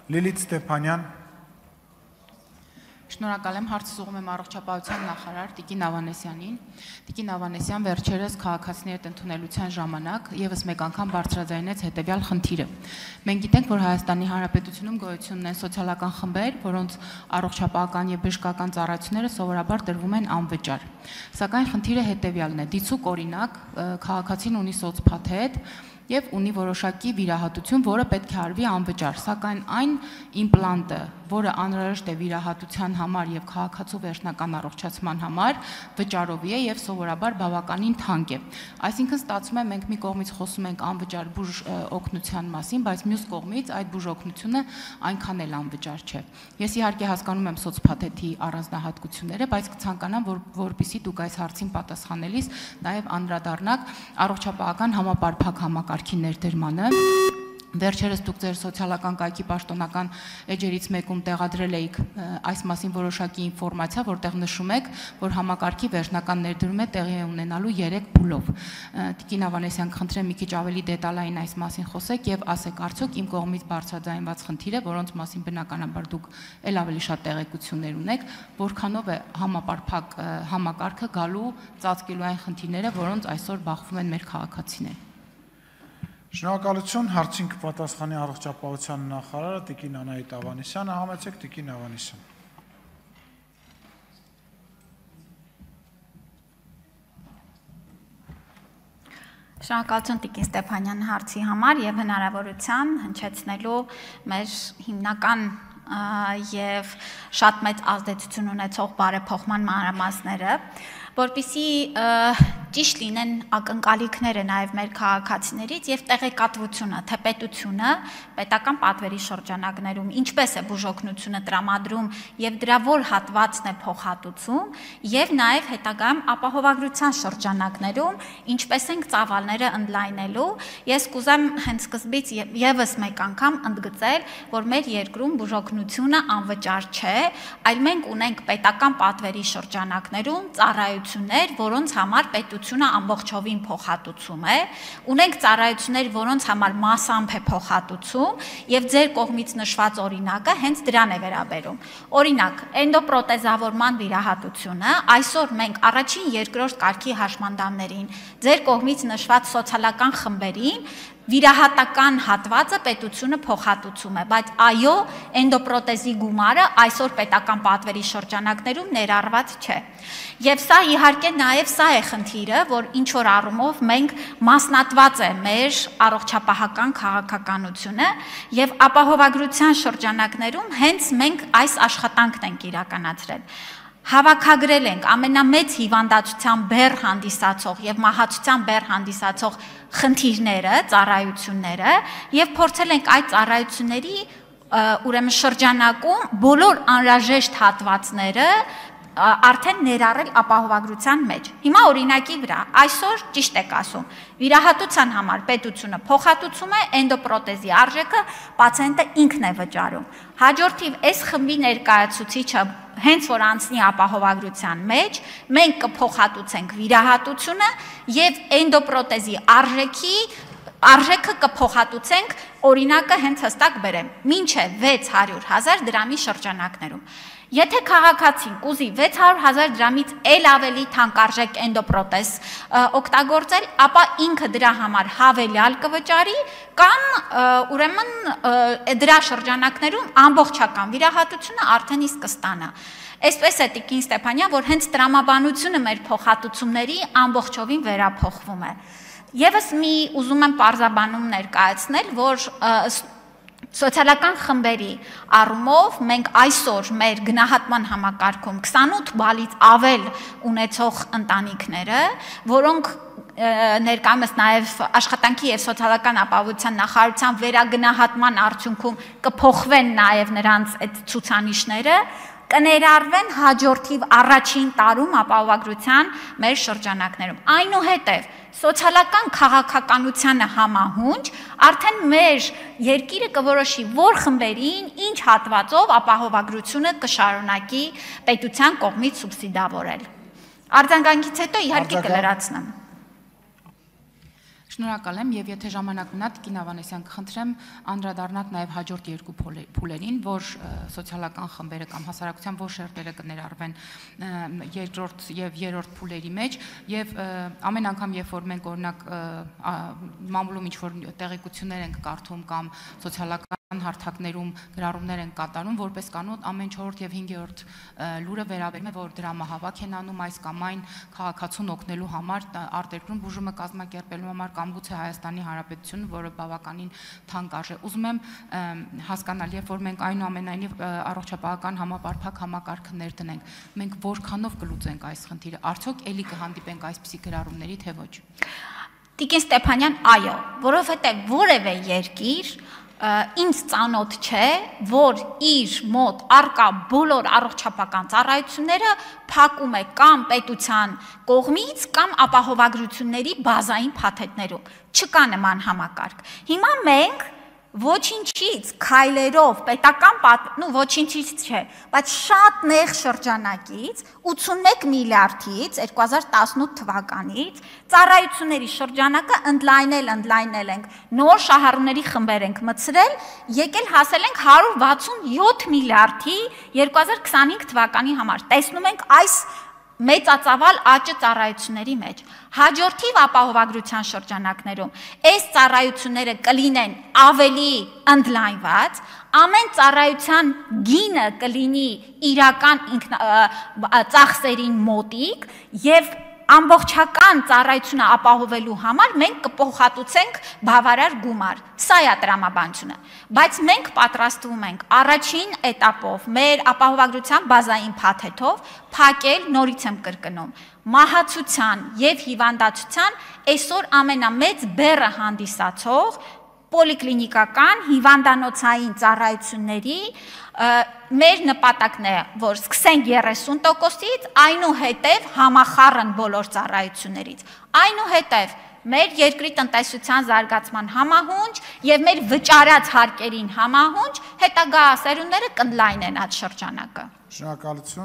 Լիլիթ Ստեփանյան։ Շնորհակալ եմ, հարցս ուղղում եմ առողջապահության նախարար Տիկին Ավանեսյանին։ Տիկին Ավանեսյան, վերջերս քաղաքացիների հետ ընդունելության ժամանակ եւս մեկ անգամ բարձրաձայնեց հետեւյալ խնդիրը։ Մենք գիտենք, որ Հայաստանի Հանրապետությունում գոյություն ունեն սոցիալական խմբեր, որոնց առողջապահական եւ բժշկական ծառայությունները սովորաբար տրվում են անվճար։ Սակայն խնդիրը հետեւյալն է. դիցուկ օրինակ քաղաքացին ունի սոցփաթեթ եւ ունի որոշակի վիրահատություն, որը պետք է արվի անվճար, սակայն այն իմպլանտը, որը անհրաժեշտ է վիրահատության համար եւ քաղաքացու վերջնական առողջացման համար, վճարովի է եւ սովորաբար բավականին թանկ է։ Այսինքն ստացվում է մենք մի կողմից խոսում ենք անվճար բուժ օգնության մասին, բայց մյուս կողմից այդ բուժ օգնությունը այնքան էլ անվճար չէ։ Ես իհարկե հասկանում եմ սոցփաթեթի առանձնահատկությունները, բայց կցանկանամ, որպեսզի դուք այս հարցին պատասխանելիս նաեւ անդրադառնաք առողջապահական համապարփակ համակարգի ներդրմանը։ Վերջերս դուք ձեր սոցիալական կայքի պաշտոնական էջերից մեկում տեղադրել էիք այս մասին որոշակի ինֆորմացիա, որտեղ նշում եք, որ համակարգի վերջնական ներդրումը տեղի է ունենալու 3 փուլով։ Տիկին Ավանեսյան, խնդրեմ մի քիչ ավելի դետալային այս մասին խոսեք եւ ասեք, արդյոք իմ կողմից բարձրաձայնված խնդիրը, որոնց մասին բնականաբար դուք ել ավելի շատ տեղեկություններ ունեք, որքանով է համապարփակ համակարգը գալու ծածկելու այն խնդիրները, որոնց այսօր բախվում են մեր քաղաքացիները։ Շնորհակալություն, հարցին կպատասխանի առողջապահության նախարարը Տիկին Անահիտ Ավանեսյանը, համեցեք Տիկին Ավանեսյան։ Շնորհակալություն Տիկին Ստեփանյան հարցի համար եւ հնարավորության հնչեցնելու մեր հիմնական եւ շատ մեծ ազդեցություն ունեցող բարեփոխման մանրամասները, որպեսզի ճիշտ լինեն ակնկալիքները նաև մեր քաղաքացիներից եւ տեղեկատվությունը, թե պետությունը պետական պատվերի շրջանակներում ինչպես է բուժօգնությունը տրամադրում եւ դրա որ հատվածն է փոխհատուցում եւ նաև հետագայում ապահովագրության շրջանակներում ինչպես են ծավալները ընդլայնելու։ Ես կուզեմ հենց սկզբից եւս մեկ անգամ ընդգծել, որ մեր երկրում բուժօգնությունը անվճար չէ, այլ մենք ունենք պետական պատվերի շրջանակներում ծառայություններ, որոնց համար պետությունը ամբողջովին փոխհատուցում է, ունենք ծառայություններ, որոնց համար մասամբ է փոխհատուցում եւ ձեր կողմից նշված օրինակը հենց դրան է վերաբերում։ Օրինակ, էնդոպրոթեզավորման վիրահատությունը այսօր մենք առաջին, երկրորդ կարգի հաշմանդամներին, ձեր կողմից նշված սոցիալական խմբերին վիրահատական հատվածը պետությունը փոխհատուցում է, բայց այո, էնդոպրոթեզի գումարը այսօր պետական պատվերի շրջանակներում ներառված չէ։ Եվ սա իհարկե նաև սա է խնդիրը, որ ինչ որ առումով մենք մասնատված է մեր առողջապահական քաղաքականությունը եւ ապահովագրության շրջանակներում հենց մենք այս աշխատանքն ենք իրականացրել։ Հավաքագրել ենք ամենամեծ հիվանդացության բեռ հանդիսացող եւ մահացության բեռ հանդիսացող խնդիրները, ծառայությունները եւ փորձել ենք այդ ծառայությունների ուրեմն շրջանակում բոլոր անհրաժեշտ հատվածները արդեն ներառել ապահովագրության մեջ։ Հիմա օրինակի վրա այսօր ճիշտ եք ասում, վիրահատության համար պետությունը փոխհատուցում է, էնդոպրոթեզի արժեքը պացիենտը ինքն է վճարում։ Հաջորդիվ այս խմբի ներկայացուցիչը հենց որ անցնի ապահովագրության մեջ, մենք կփոխհատուցենք վիրահատությունը եւ էնդոպրոթեզի արժեքը կփոխհատուցենք, օրինակը հենց հստակ բերեմ, մինչև 600,000 դրամի շրջանակներում։ Եթե քաղաքացին կուզի 600,000 դրամից էլ ավելի թանկարժեք էնդոպրոթեզ օգտագործել, ապա ինքը դրա համար հավելյալ կվճարի կամ ուրեմն դրա շրջանակներում ամբողջական վիրահատությունը արդեն իսկ կստանա։ Այսպես է Տիկին Ստեփանյան, որ հենց տրամաբանությունը մեր փոխհատուցումների ամբողջովին վերափոխվում է։ Եվս մի ուզում եմ պարզաբանում ներկայացնել, որ սոցիալական խմբերի առումով մենք այսօր մեր գնահատման համակարգում 28 բալից ավել ունեցող ընտանիքները, որոնք ներկայումս նաև աշխատանքի եւ սոցիալական ապահովության նախարարության վերագնահատման արդյունքում կփոխվեն նաև նրանց այդ ցուցանիշները, կներառվեն հաջորդիվ առաջին տարում ապահովագրության մեր շրջանակներում։ Այնուհետև սոցիալական քաղաքականությանը համահունչ արդեն մեր երկիրը կորոշի, որ խմբերին ինչ հատվածով ապահովագրությունը կշարունակի պետության կողմից սուբսիդավորել։ Արձագանքից հետո իհարկե կլրացնեմ։ Շնորհակալ եմ եւ եթե ժամանակ մնա Տիկին Ավանեսյան կխնդրեմ անդրադառնալ նաեւ հաջորդ երկու փուլերին, որ սոցիալական խմբերը կամ հասարակության որ շերտերը կներառվեն երկրորդ եւ երրորդ փուլերի մեջ եւ ամեն անգամ երբ որ մենք օրինակ մամուլում ինչ որ տեղեկություններ ենք կարդում կամ սոցիալական հարթակներում գրառումներ են կատարում, որպես կանոն ամեն 4-րդ եւ 5-րդ լուրը վերաբերում է, որ դրամահավաք են անում այս կամ այն քաղաքացուն օգնելու համար, արտերկրում բուժումը կազմակերպելու համար կամ գուցե Հայաստանի Հանրապետությունը, որը բավականին թանկ արժե։ Ուզում եմ հասկանալ, երբ որ մենք այնուամենայնիվ առողջապահական համապարփակ համակարգը ներդնենք, մենք որքանով կլուծենք այս խնդիրը, արդյոք էլի կհանդիպենք այսպիսի գրառումների, թե ոչ։ Տիկին Ստեփանյան, այո, որովհետեւ որևէ երկիր ինձ ծանոթ չէ, որ իր մոտ արկա բոլոր առողջապահական ծառայությունները փակում է կամ պետության կողմից կամ ապահովագրությունների բազային փաթեթներում։ Չկա նման համակարգ։ Հիմա մենք ոչինչից քայլերով պետական ոչինչից չէ, բայց շատ նեղ շրջանակից 81 միլիարդից 2018 թվականից ծառայությունների շրջանակը ընդլայնել ենք, նոր շահառուների խմբեր ենք մտցրել, եկել հասել ենք 167 միլիարդի 2025 թվականի համար։ Տեսնում ենք այս մեծածավալ աճը ծառայությունների մեջ։ Հաջորդիվ ապահովագրության շրջանակներում այս ծառայությունները կլինեն ավելի ընդլայնված, ամեն ծառայության գինը կլինի իրական ծախսերին մոտիկ եւ ամբողջական ծառայությունը ապահովելու համար մենք կփոխհատուցենք բավարար գումար։ Սա է տրամաբանությունը։ Բայց մենք պատրաստվում ենք առաջին էտապով մեր ապահովագրության բազային փաթեթով փակել, նորից եմ կրկնում, մահացության եւ հիվանդացության այսօր ամենամեծ բեռը հանդիսացող պոլիկլինիկական հիվանդանոցային ծառայությունների մեր նպատակն է, որ սկսենք 30%-ից, այնուհետև համախառն բոլոր ծառայություններից, այնուհետև մեր երկրի տնտեսության զարգացման համահունչ եւ մեր վճարած հարկերին համահունչ հետագա սերունդները կընդլայնեն այդ շրջանակը։ Շնորհակալություն։